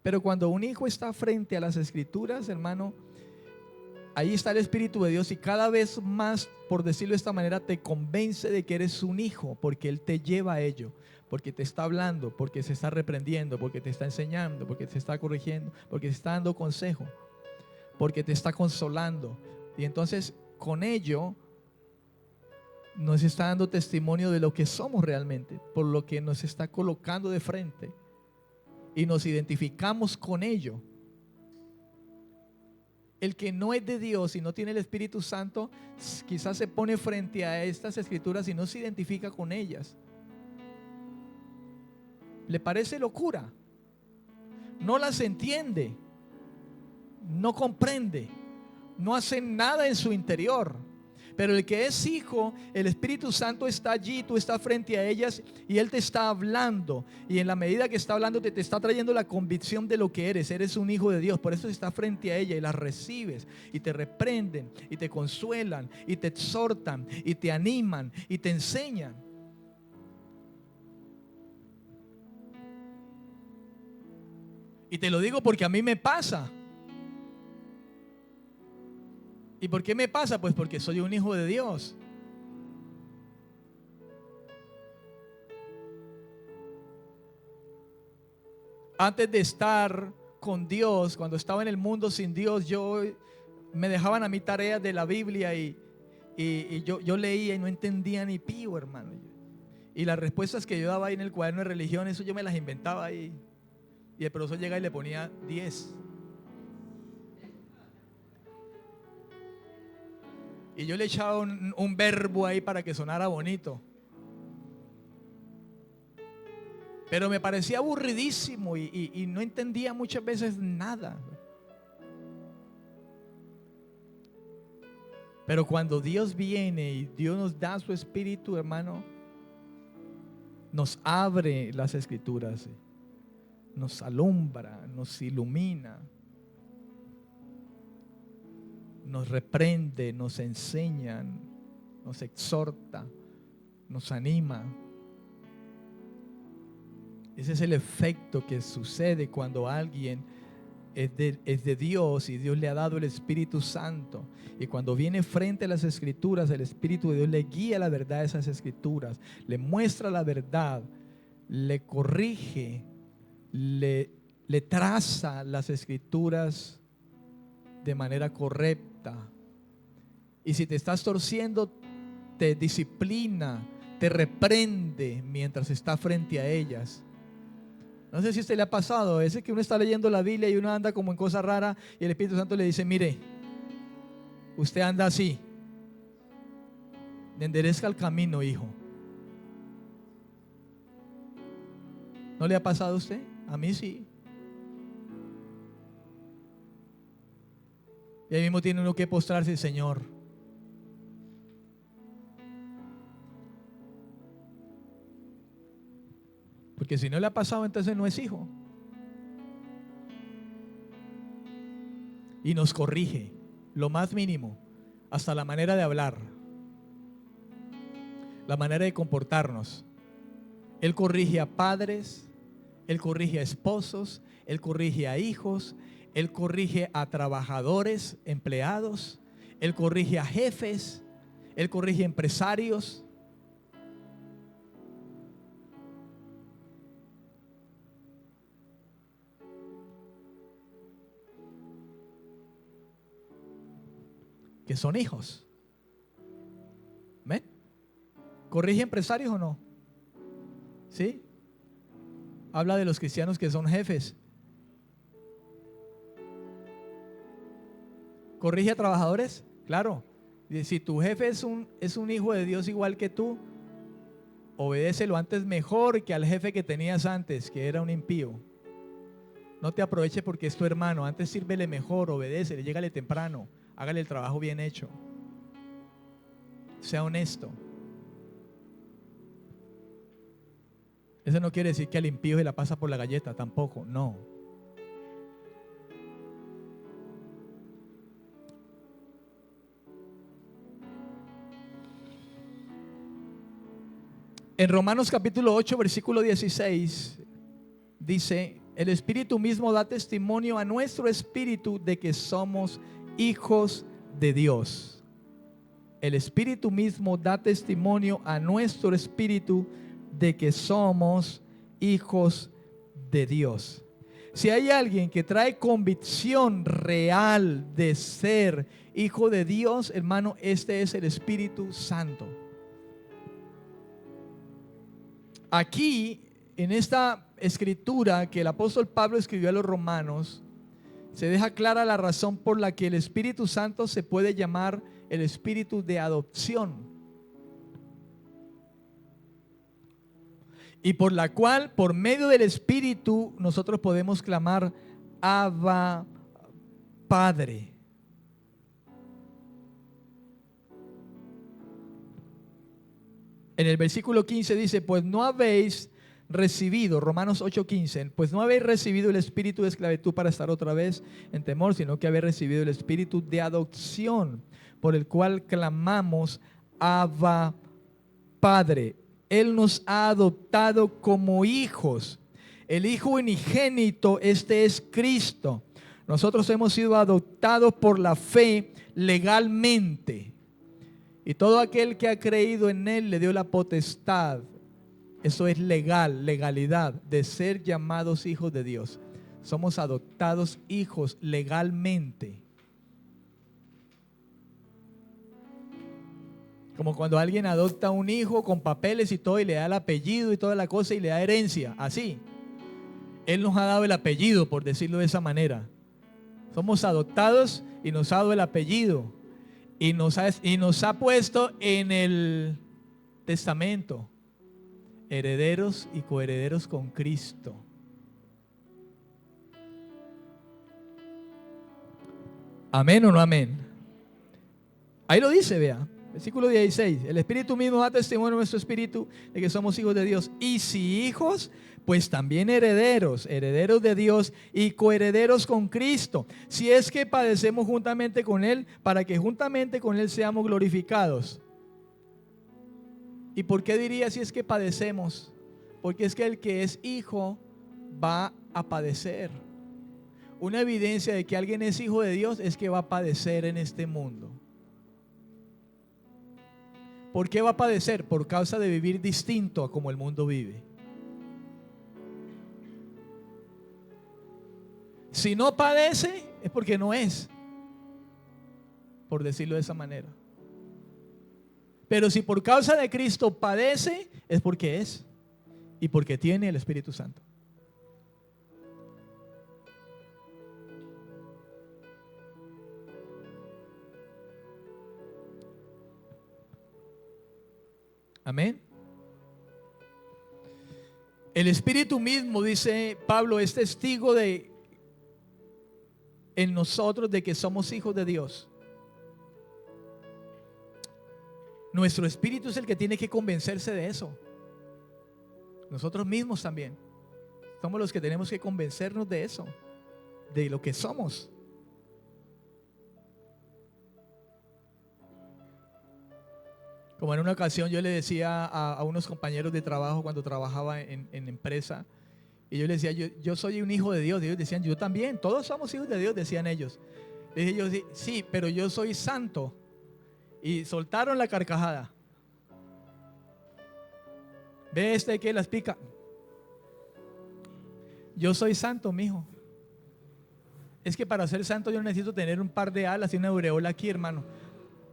Pero cuando un hijo está frente a las Escrituras, hermano, ahí está el Espíritu de Dios y cada vez más, por decirlo de esta manera, te convence de que eres un hijo, porque Él te lleva a ello, porque te está hablando, porque se está reprendiendo, porque te está enseñando, porque te está corrigiendo, porque te está dando consejo, porque te está consolando. Y entonces con ello nos está dando testimonio de lo que somos realmente, por lo que nos está colocando de frente y nos identificamos con ello. El que no es de Dios y no tiene el Espíritu Santo, quizás se pone frente a estas escrituras y no se identifica con ellas. Le parece locura, no las entiende, no comprende, no hace nada en su interior. Pero el que es hijo, el Espíritu Santo está allí, tú estás frente a ellas y Él te está hablando. Y en la medida que está hablando te está trayendo la convicción de lo que eres. Eres un hijo de Dios, por eso estás frente a ella y las recibes. Y te reprenden, y te consuelan, y te exhortan, y te animan, y te enseñan. Y te lo digo porque a mí me pasa. ¿Y por qué me pasa? Pues porque soy un hijo de Dios. Antes de estar con Dios, cuando estaba en el mundo sin Dios, me dejaban a mí tareas de la Biblia y yo leía y no entendía ni pío, hermano. Y las respuestas que yo daba ahí en el cuaderno de religión, eso yo me las inventaba ahí. Y el profesor llegaba y le ponía 10. Y yo le echaba un verbo ahí para que sonara bonito. Pero me parecía aburridísimo y no entendía muchas veces nada. Pero cuando Dios viene y Dios nos da su Espíritu, hermano, nos abre las Escrituras, nos alumbra, nos ilumina, nos reprende, nos enseña, nos exhorta, nos anima. Ese es el efecto que sucede cuando alguien es de Dios y Dios le ha dado el Espíritu Santo. Y cuando viene frente a las Escrituras, el Espíritu de Dios le guía la verdad de esas Escrituras, le muestra la verdad, le corrige, le traza las Escrituras de manera correcta. Y si te estás torciendo, te disciplina, te reprende mientras está frente a ellas. No sé si a usted le ha pasado, ese que uno está leyendo la Biblia y uno anda como en cosa rara y el Espíritu Santo le dice: mire, usted anda así, enderezca el camino, hijo. ¿No le ha pasado a usted? A mí sí. Y ahí mismo tiene uno que postrarse: Señor, porque si no le ha pasado, entonces no es hijo. Y nos corrige lo más mínimo, hasta la manera de hablar, la manera de comportarnos. Él corrige a padres, Él corrige a esposos, Él corrige a hijos, Él corrige a trabajadores, empleados, Él corrige a jefes, Él corrige a empresarios. Que son hijos. ¿Ven? ¿Corrige empresarios o no? ¿Sí? Habla de los cristianos que son jefes. ¿Corrige a trabajadores? Claro. Si tu jefe es un hijo de Dios igual que tú, obedécelo antes mejor que al jefe que tenías antes, que era un impío. No te aproveches porque es tu hermano. Antes sírvele mejor, obedécele, llégale temprano, hágale el trabajo bien hecho. Sea honesto. Eso no quiere decir que al impío se la pasa por la galleta, tampoco, no. En Romanos capítulo 8, versículo 16, dice: el Espíritu mismo da testimonio a nuestro espíritu de que somos hijos de Dios. El Espíritu mismo da testimonio a nuestro espíritu de que somos hijos de Dios. Si hay alguien que trae convicción real de ser hijo de Dios, hermano, este es el Espíritu Santo. Aquí, en esta escritura que el apóstol Pablo escribió a los romanos, se deja clara la razón por la que el Espíritu Santo se puede llamar el espíritu de adopción, y por la cual, por medio del Espíritu, nosotros podemos clamar Abba, Padre. En el versículo 15 dice, pues no habéis recibido, Romanos 8:15, pues no habéis recibido el espíritu de esclavitud para estar otra vez en temor, sino que habéis recibido el espíritu de adopción, por el cual clamamos Abba, Padre. Él nos ha adoptado como hijos. El Hijo unigénito, este es Cristo. Nosotros hemos sido adoptados por la fe legalmente. Y todo aquel que ha creído en Él le dio la potestad, eso es legal, legalidad, de ser llamados hijos de Dios. Somos adoptados hijos legalmente. Como cuando alguien adopta un hijo con papeles y todo y le da el apellido y toda la cosa y le da herencia, así. Él nos ha dado el apellido, por decirlo de esa manera. Somos adoptados y nos ha dado el apellido. Y nos ha puesto en el testamento herederos y coherederos con Cristo. ¿Amén o no amén? Ahí lo dice, vea. Versículo 16. El Espíritu mismo da testimonio a nuestro espíritu de que somos hijos de Dios. Y si hijos, pues también herederos, herederos de Dios y coherederos con Cristo, si es que padecemos juntamente con Él, para que juntamente con Él seamos glorificados. ¿Y por qué diría si es que padecemos? Porque es que el que es hijo va a padecer. Una evidencia de que alguien es hijo de Dios es que va a padecer en este mundo. ¿Por qué va a padecer? Por causa de vivir distinto a como el mundo vive. Si no padece, es porque no es, por decirlo de esa manera. Pero si por causa de Cristo padece, es porque es y porque tiene el Espíritu Santo. Amén. El Espíritu mismo, dice Pablo, es testigo en nosotros de que somos hijos de Dios. Nuestro espíritu es el que tiene que convencerse de eso. Nosotros mismos también somos los que tenemos que convencernos de eso, de lo que somos. Como en una ocasión yo le decía a unos compañeros de trabajo cuando trabajaba en empresa, y yo les decía, yo soy un hijo de Dios. Y ellos decían, yo también, todos somos hijos de Dios, decían ellos. Les dije yo, sí, pero yo soy santo. Y soltaron la carcajada. Ve este que las pica. Yo soy santo, mijo. Es que para ser santo yo necesito tener un par de alas y una aureola aquí, hermano.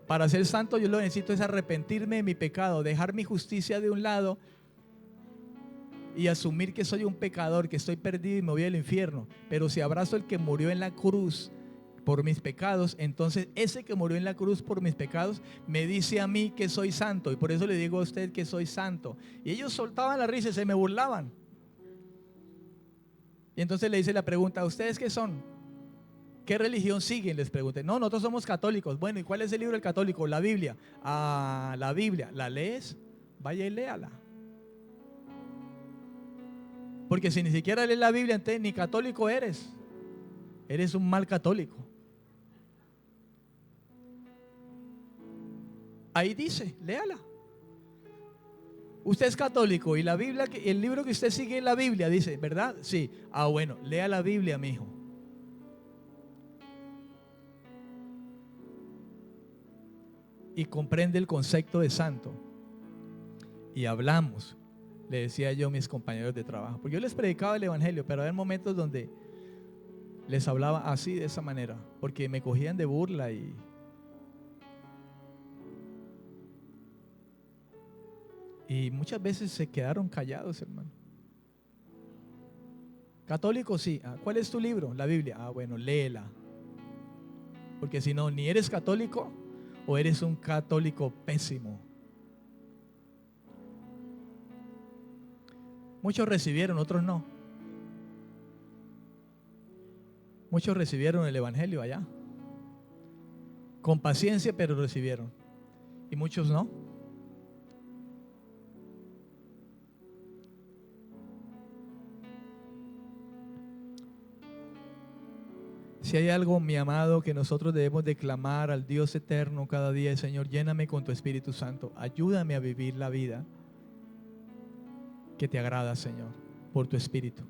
Para ser santo yo lo que necesito es arrepentirme de mi pecado, dejar mi justicia de un lado y asumir que soy un pecador, que estoy perdido y me voy al infierno. Pero si abrazo el que murió en la cruz por mis pecados, entonces ese que murió en la cruz por mis pecados me dice a mí que soy santo, y por eso le digo a usted que soy santo. Y ellos soltaban la risa y se me burlaban. Y entonces le hice la pregunta, ¿ustedes qué son? ¿Qué religión siguen? Les pregunté. No, nosotros somos católicos. Bueno, ¿y cuál es el libro del católico? La Biblia. Ah, la Biblia. ¿La lees? Vaya y léala. Porque si ni siquiera lees la Biblia, entonces ni católico eres. Eres un mal católico. Ahí dice, léala. Usted es católico y la Biblia, el libro que usted sigue en la Biblia dice, ¿verdad? Sí. Ah, bueno, lea la Biblia, mi hijo. Y comprende el concepto de santo. Y hablamos, le decía yo a mis compañeros de trabajo, porque yo les predicaba el evangelio, pero había momentos donde les hablaba así, de esa manera, porque me cogían de burla. Y muchas veces se quedaron callados, hermano. Católico, sí. ¿Cuál es tu libro? La Biblia. Bueno, léela. Porque si no, ni eres católico o eres un católico pésimo. Muchos recibieron, otros no. Muchos recibieron el evangelio allá. Con paciencia, pero recibieron. Y muchos no. Si hay algo, mi amado, que nosotros debemos de clamar al Dios eterno cada día, Señor, lléname con tu Espíritu Santo. Ayúdame a vivir la vida que te agrada, Señor, por tu Espíritu.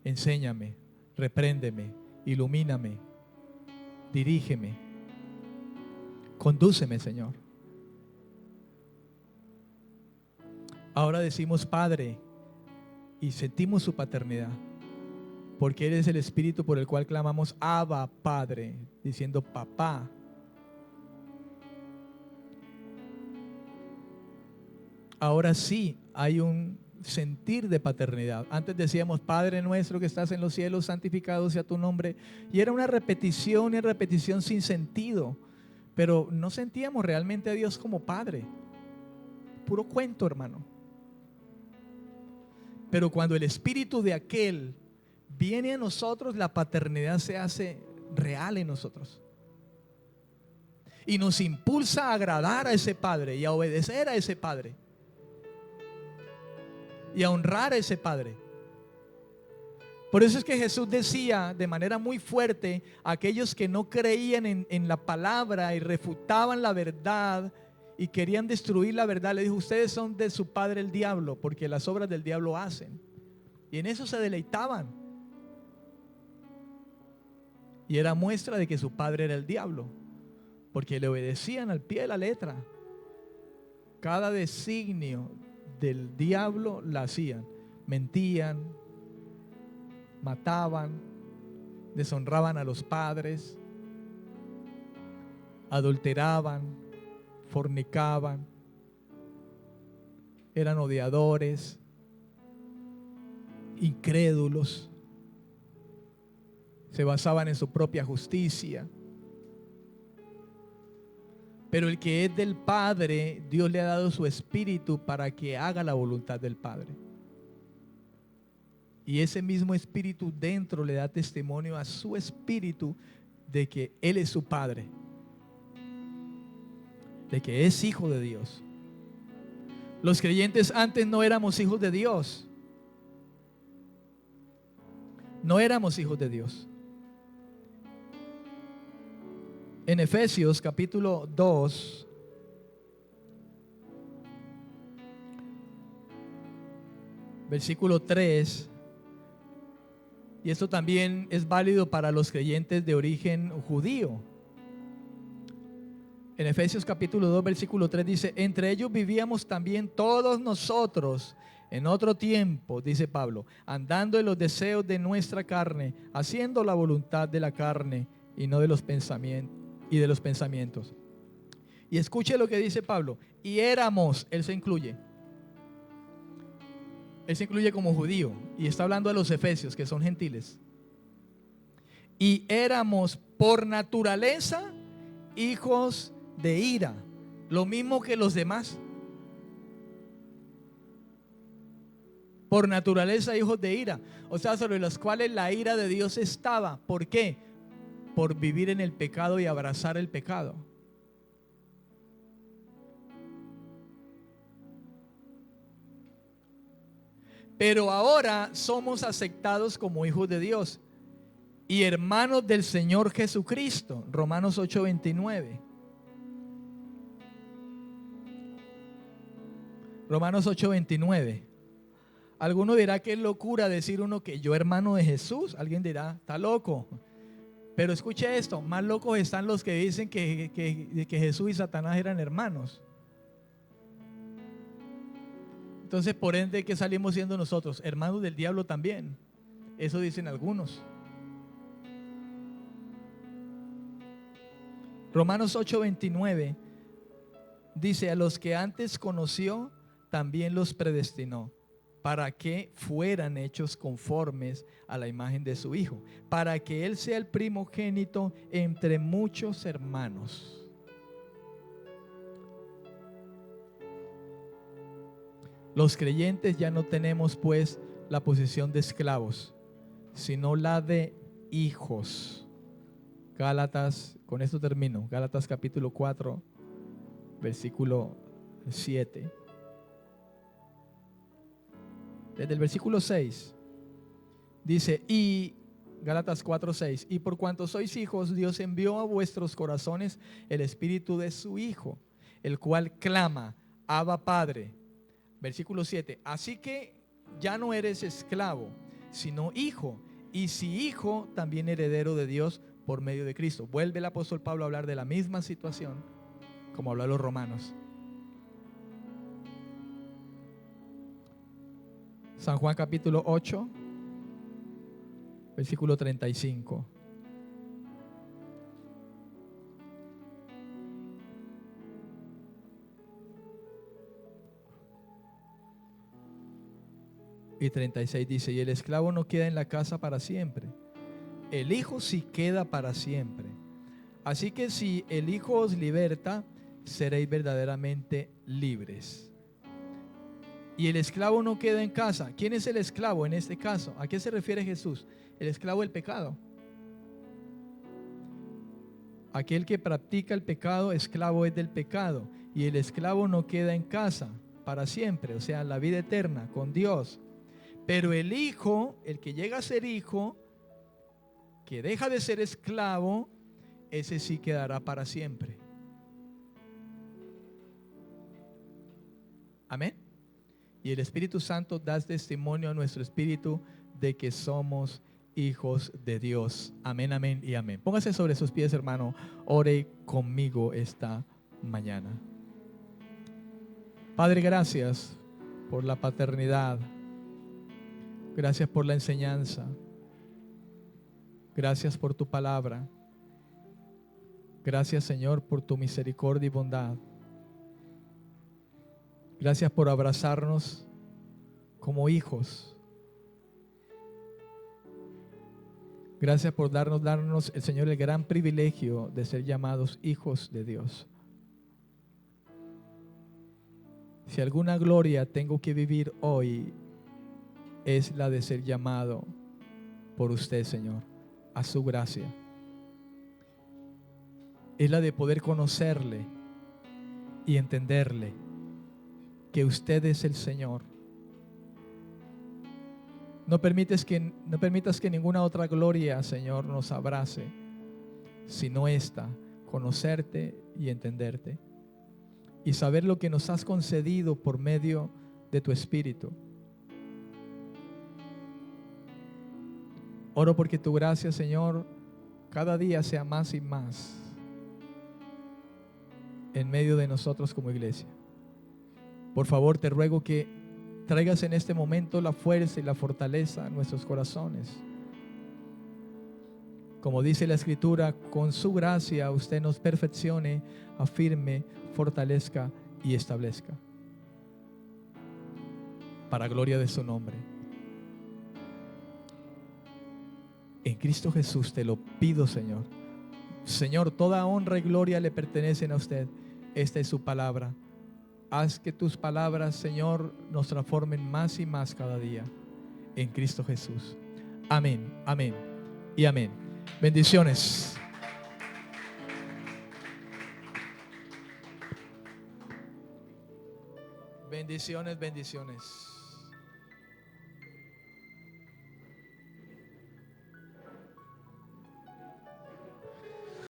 Enséñame, repréndeme, ilumíname, dirígeme, condúceme, Señor. Ahora decimos Padre y sentimos su paternidad, porque eres el Espíritu por el cual clamamos Abba, Padre, diciendo papá. Ahora sí hay un sentir de paternidad. Antes decíamos Padre nuestro que estás en los cielos, santificado sea tu nombre, y era una repetición y repetición sin sentido, pero no sentíamos realmente a Dios como Padre. Puro cuento, hermano. Pero cuando el Espíritu de aquel viene a nosotros, la paternidad se hace real en nosotros y nos impulsa a agradar a ese Padre y a obedecer a ese Padre y a honrar a ese Padre. Por eso es que Jesús decía de manera muy fuerte a aquellos que no creían en la palabra y refutaban la verdad y querían destruir la verdad, le dijo: ustedes son de su padre el diablo, porque las obras del diablo hacen. Y en eso se deleitaban. Y era muestra de que su padre era el diablo, porque le obedecían al pie de la letra. Cada designio del diablo la hacían. Mentían, mataban, deshonraban a los padres, adulteraban, fornicaban, eran odiadores, incrédulos, se basaban en su propia justicia. Pero el que es del Padre, Dios le ha dado su Espíritu para que haga la voluntad del Padre. Y ese mismo Espíritu dentro le da testimonio a su Espíritu de que Él es su Padre, de que es hijo de Dios. Los creyentes antes no éramos hijos de Dios. No éramos hijos de Dios. En Efesios capítulo 2, versículo 3, y esto también es válido para los creyentes de origen judío. En Efesios capítulo 2, versículo 3 dice: entre ellos vivíamos también todos nosotros en otro tiempo, dice Pablo, andando en los deseos de nuestra carne, haciendo la voluntad de la carne y no de los pensamientos. Y escuche lo que dice Pablo: y éramos, él se incluye como judío, y está hablando a los efesios que son gentiles, y éramos por naturaleza hijos de ira, lo mismo que los demás. Por naturaleza hijos de ira, o sea, sobre los cuales la ira de Dios estaba. ¿Por qué? Por vivir en el pecado y abrazar el pecado. Pero ahora somos aceptados como hijos de Dios y hermanos del Señor Jesucristo. Romanos 8:29. Romanos 8:29. Alguno dirá que es locura decir uno que yo hermano de Jesús. Alguien dirá, está loco. Pero escuche esto: más locos están los que dicen que Jesús y Satanás eran hermanos. Entonces, por ende, ¿qué salimos siendo nosotros? Hermanos del diablo también. Eso dicen algunos. Romanos 8:29 Dice, a los que antes conoció, también los predestinó, para que fueran hechos conformes a la imagen de su Hijo, para que Él sea el primogénito entre muchos hermanos. Los creyentes ya no tenemos pues la posición de esclavos, sino la de hijos. Gálatas, con esto termino, Gálatas capítulo 4, versículo 7. Desde el versículo 6 dice, y Gálatas 4:6, y por cuanto sois hijos, Dios envió a vuestros corazones el espíritu de su Hijo, el cual clama, Abba Padre. Versículo 7, así que ya no eres esclavo, sino hijo, y si hijo, también heredero de Dios por medio de Cristo. Vuelve el apóstol Pablo a hablar de la misma situación como habló a los romanos. San Juan capítulo 8, versículo 35. Y 36 dice, y el esclavo no queda en la casa para siempre, el Hijo sí queda para siempre. Así que si el Hijo os liberta, seréis verdaderamente libres. Y el esclavo no queda en casa. ¿Quién es el esclavo en este caso? ¿A qué se refiere Jesús? El esclavo del pecado. Aquel que practica el pecado, esclavo es del pecado. Y el esclavo no queda en casa para siempre, o sea, la vida eterna con Dios. Pero el hijo, el que llega a ser hijo, que deja de ser esclavo, ese sí quedará para siempre. Amén. Y el Espíritu Santo da testimonio a nuestro espíritu de que somos hijos de Dios. Amén, amén y amén. Póngase sobre sus pies, hermano. Ore conmigo esta mañana. Padre, gracias por la paternidad. Gracias por la enseñanza. Gracias por tu palabra. Gracias, Señor, por tu misericordia y bondad. Gracias por abrazarnos como hijos. Gracias por darnos el Señor el gran privilegio de ser llamados hijos de Dios. Si alguna gloria tengo que vivir hoy, es la de ser llamado por usted, Señor, a su gracia. Es la de poder conocerle y entenderle, que usted es el Señor. No permitas que ninguna otra gloria, Señor, nos abrace, sino esta, conocerte y entenderte, y saber lo que nos has concedido por medio de tu Espíritu. Oro porque tu gracia, Señor, cada día sea más y más en medio de nosotros como iglesia. Por favor, te ruego que traigas en este momento la fuerza y la fortaleza a nuestros corazones. Como dice la Escritura, con su gracia usted nos perfeccione, afirme, fortalezca y establezca. Para gloria de su nombre. En Cristo Jesús te lo pido, Señor. Señor, toda honra y gloria le pertenecen a usted. Esta es su palabra. Haz que tus palabras, Señor, nos transformen más y más cada día. En Cristo Jesús. Amén, amén y amén. Bendiciones. Bendiciones, bendiciones.